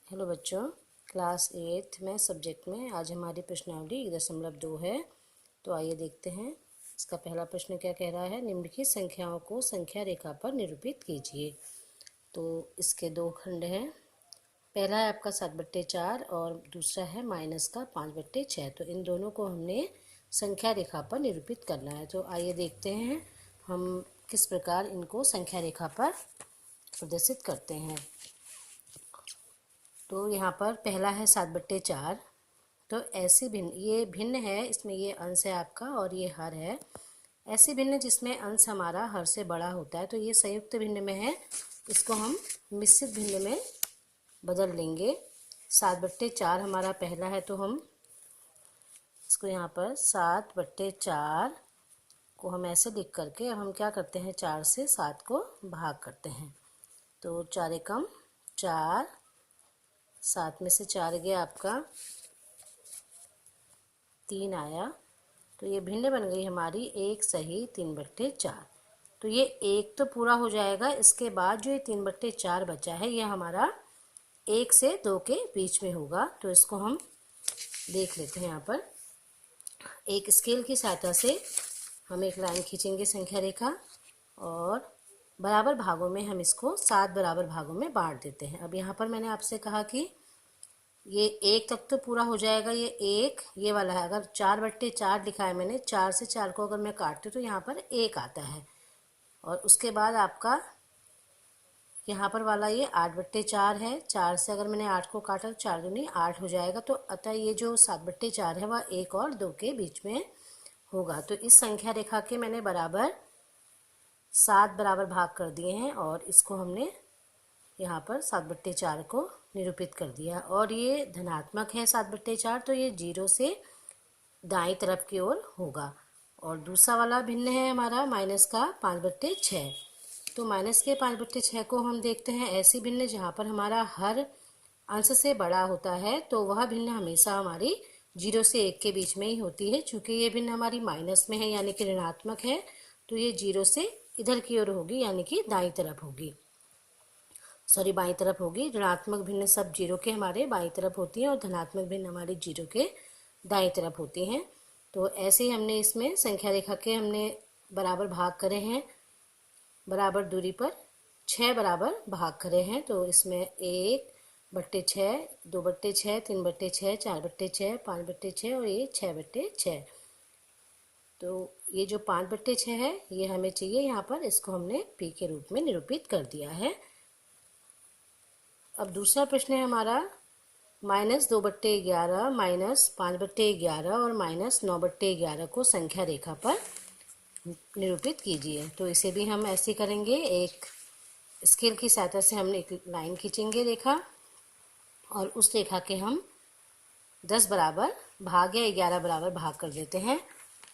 Hello बच्चों, class 8 में subject में आज हमारी प्रश्नावली 1.2 है। तो आइए देखते हैं। इसका पहला प्रश्न क्या कह रहा है, निम्नलिखित संख्याओं को संख्या रेखा पर निरूपित कीजिए। तो इसके दो खंड हैं। पहला है आपका 7/4 और दूसरा है माइनस का 5/6। तो इन दोनों को हमने संख्या रेखा पर निरूपित करना है। तो आइए देखते हैं हम किस प्रकार इनको संख्या रेखा पर प्रदर्शित करते हैं। तो यहाँ पर पहला है 7/4। तो ऐसे भिन्न, ये भिन्न है, इसमें ये अंश है आपका और ये हर है। ऐसे भिन्न जिसमें अंश हमारा हर से बड़ा होता है, तो ये संयुक्त भिन्न में है। इसको हम मिश्रित भिन्न में बदल लेंगे। 7/4 हमारा पहला है, तो हम इसको यहाँ पर 7/4 को हम ऐसे लिख करके अब हम क्या करते हैं, 4 से 7 को भाग करते हैं। तो 4 एकम 4, 7 में से 4 गया आपका 3 आया। तो ये भिन्न बन गई हमारी 1 सही 3/4। तो ये एक तो पूरा हो जाएगा। इसके बाद जो ये 3/4 बचा है, ये हमारा 1 से 2 के बीच में होगा। तो इसको हम देख लेते हैं। यहाँ पर एक स्केल की सहायता से हम एक लाइन खींचेंगे संख्या रेखा और बराबर भागों में हम इसको 7 बराबर भागों में बांट देते हैं। अब यहाँ पर मैंने आपसे कहा कि ये 1 तक तो पूरा हो जाएगा। ये 1 ये वाला है। अगर 4/4 लिखा है मैंने, 4 से 4 को अगर मैं काटती हूँ तो यहाँ पर 1 आता है। और उसके बाद आपका यहाँ पर वाला ये 8/4 है। 4 से अगर मैंने 8 को काटा तो 4 दूनी 8 हो जाएगा। तो अतः ये जो 7/4 है वह 1 और 2 के बीच में होगा। तो इस संख्या रेखा के मैंने बराबर 7 बराबर भाग कर दिए हैं और इसको हमने यहाँ पर 7/4 को निरूपित कर दिया। और ये धनात्मक है 7/4, तो ये 0 से दाईं तरफ की ओर होगा। और दूसरा वाला भिन्न है हमारा माइनस का 5/6। तो माइनस के 5/6 को हम देखते हैं ऐसी भिन्न जहाँ पर हमारा हर अंश से बड़ा होता है। तो वह भिन्न हमेशा हमारी 0 से 1 के बीच में ही होती है। चूँकि ये भिन्न हमारी माइनस में है यानी कि ऋणात्मक है, तो ये 0 से इधर की ओर होगी यानी कि दाईं तरफ होगी, बाईं तरफ होगी। ऋणात्मक भिन्न सब 0 के हमारे बाईं तरफ होती हैं और धनात्मक भिन्न हमारे 0 के दाईं तरफ होती हैं। तो ऐसे ही हमने इसमें संख्या रेखा के हमने बराबर भाग करे हैं, बराबर दूरी पर 6 बराबर भाग करे हैं। तो इसमें 1/6, 2/6, 3/6, 4/6, 5/6 और ये 6/6। तो ये जो 5/6 है ये हमें चाहिए यहाँ पर, इसको हमने p के रूप में निरूपित कर दिया है। अब दूसरा प्रश्न है हमारा -2/11, -5/11 और -9/11 को संख्या रेखा पर निरूपित कीजिए। तो इसे भी हम ऐसे करेंगे। एक स्केल की सहायता से हमने एक लाइन खींचेंगे रेखा और उस रेखा के हम 10 बराबर भाग या 11 बराबर भाग कर देते हैं।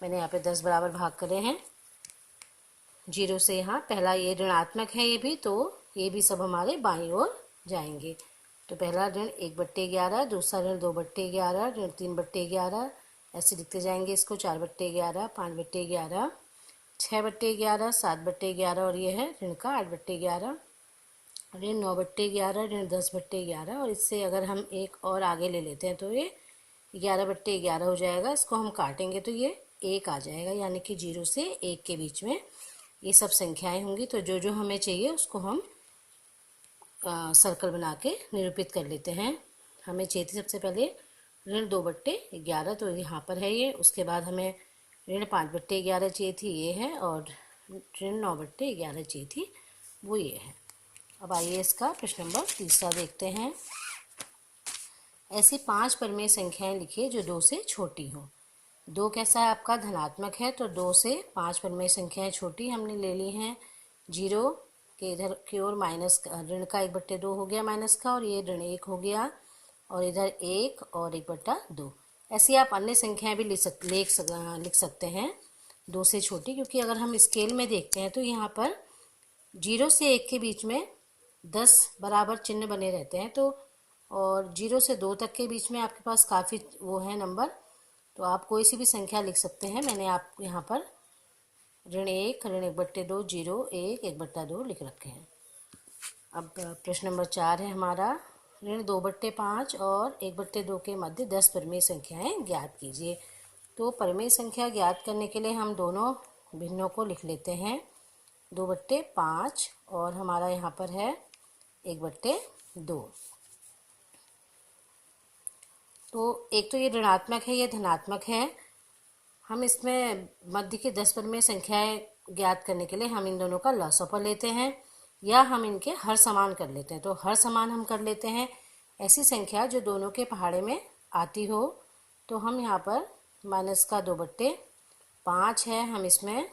मैंने यहाँ पे 10 बराबर भाग करे हैं 0 से। यहाँ पहला ये ऋणात्मक है ये भी, तो ये भी सब हमारे बाईं ओर जाएंगे। तो पहला ऋण 1/11, दूसरा ऋण 2/11, ऋण 3/11, ऐसे लिखते जाएंगे इसको। 4/11, 5/11, 6/11, 7/11 और ये है ऋण का 8/11, ऋण 9/11, ऋण 10/11। और इससे अगर हम एक और आगे ले लेते हैं तो ये 11/11 हो जाएगा। इसको हम काटेंगे तो ये 1 आ जाएगा यानी कि 0 से 1 के बीच में ये सब संख्याएं होंगी। तो जो जो हमें चाहिए उसको हम सर्कल बना के निरूपित कर लेते हैं। हमें चाहिए थी सबसे पहले ऋण 2/11, तो यहाँ पर है ये। उसके बाद हमें ऋण 5/11 चाहिए थी, ये है। और ऋण 9/11 चाहिए थी, वो ये है। अब आइए इसका प्रश्न नंबर 3 देखते हैं। ऐसी 5 परिमेय संख्याएं लिखिए जो 2 से छोटी हों। 2 कैसा है आपका, धनात्मक है। तो 2 से 5 परिमेय संख्याएं छोटी हमने ले ली हैं। 0 के इधर की ओर माइनस ऋण का 1/2 हो गया माइनस का, और ये ऋण 1 हो गया, और इधर 1 और 1/2। ऐसी आप अन्य संख्याएं भी लिख सकते हैं 2 से छोटी। क्योंकि अगर हम स्केल में देखते हैं तो यहाँ पर 0 से 1 के बीच में 10 बराबर चिन्ह बने रहते हैं। तो और 0 से 2 तक के बीच में आपके पास काफ़ी वो है नंबर, तो आप कोई सी भी संख्या लिख सकते हैं। मैंने आप यहाँ पर ऋण 1, ऋण 1/2, 0, 1, 1/2 लिख रखे हैं। अब प्रश्न नंबर 4 है हमारा ऋण 2/5 और 1/2 के मध्य 10 परिमेय संख्याएं ज्ञात कीजिए। तो परिमेय संख्या ज्ञात करने के लिए हम दोनों भिन्नों को लिख लेते हैं। 2/5 और हमारा यहाँ पर है 1/2। तो एक तो ये ऋणात्मक है, ये धनात्मक है। हम इसमें मध्य की 10 परिमेय संख्याएं ज्ञात करने के लिए हम इन दोनों का लसाअ लेते हैं या हम इनके हर समान कर लेते हैं। तो हर समान हम कर लेते हैं, ऐसी संख्या जो दोनों के पहाड़े में आती हो। तो हम यहाँ पर माइनस का 2/5 है, हम इसमें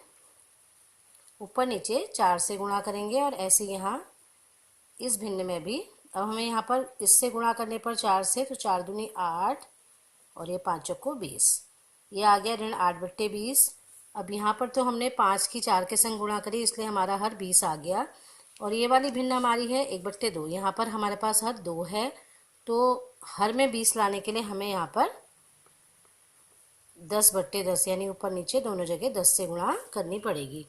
ऊपर नीचे 4 से गुणा करेंगे और ऐसे यहाँ इस भिन्न में भी। अब हमें यहाँ पर इससे गुणा करने पर 4 से, तो 4 दूनी 8 और ये 5 चौको 20, ये आ गया ऋण 8/20। अब यहाँ पर तो हमने 5 की 4 के संग गुणा करी, इसलिए हमारा हर 20 आ गया। और ये वाली भिन्न हमारी है 1/2। यहाँ पर हमारे पास हर 2 है, तो हर में 20 लाने के लिए हमें यहाँ पर 10/10 यानी ऊपर नीचे दोनों जगह 10 से गुणा करनी पड़ेगी।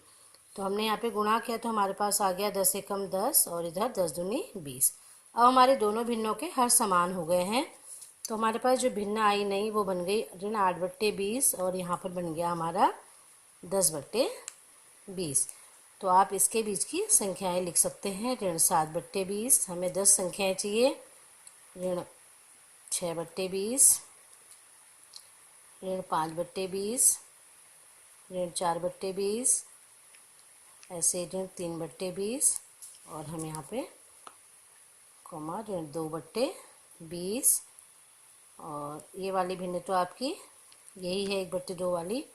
तो हमने यहाँ पे गुणा किया तो हमारे पास आ गया 10 एकम 10 और इधर 10 दूनी 20। अब हमारे दोनों भिन्नों के हर समान हो गए हैं। तो हमारे पास जो भिन्न आई नहीं वो बन गई ऋण 8/20 और यहाँ पर बन गया हमारा 10/20। तो आप इसके बीच की संख्याएं लिख सकते हैं। ऋण 7/20, हमें 10 संख्याएं चाहिए। ऋण 6/20, ऋण 5/20, ऋण 4/20, ऐसे ऋण 3/20 और हम यहाँ पे कॉमा ऋण 2/20। और ये वाली भिन्न तो आपकी यही है 1/2 वाली।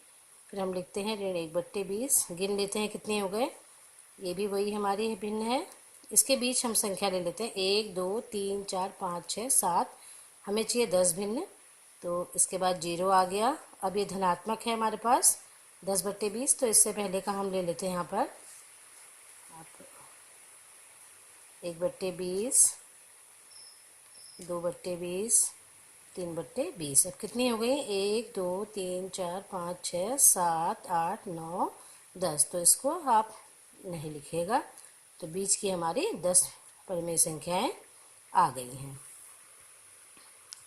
फिर हम लिखते हैं ऋण 1/20, गिन लेते हैं कितने हो गए। ये भी वही हमारी भिन्न है। इसके बीच हम संख्या ले लेते हैं 1 2 3 4 5 6 7, हमें चाहिए 10 भिन्न। तो इसके बाद 0 आ गया। अब ये धनात्मक है हमारे पास 10/20, तो इससे पहले का हम ले लेते हैं यहाँ पर 1/20, 2/20, 3/20। अब कितनी हो गई 1 2 3 4 5 6 7 8 9 10। तो इसको आप नहीं लिखिएगा। तो बीच की हमारी 10 परिमेय संख्याएं आ गई हैं।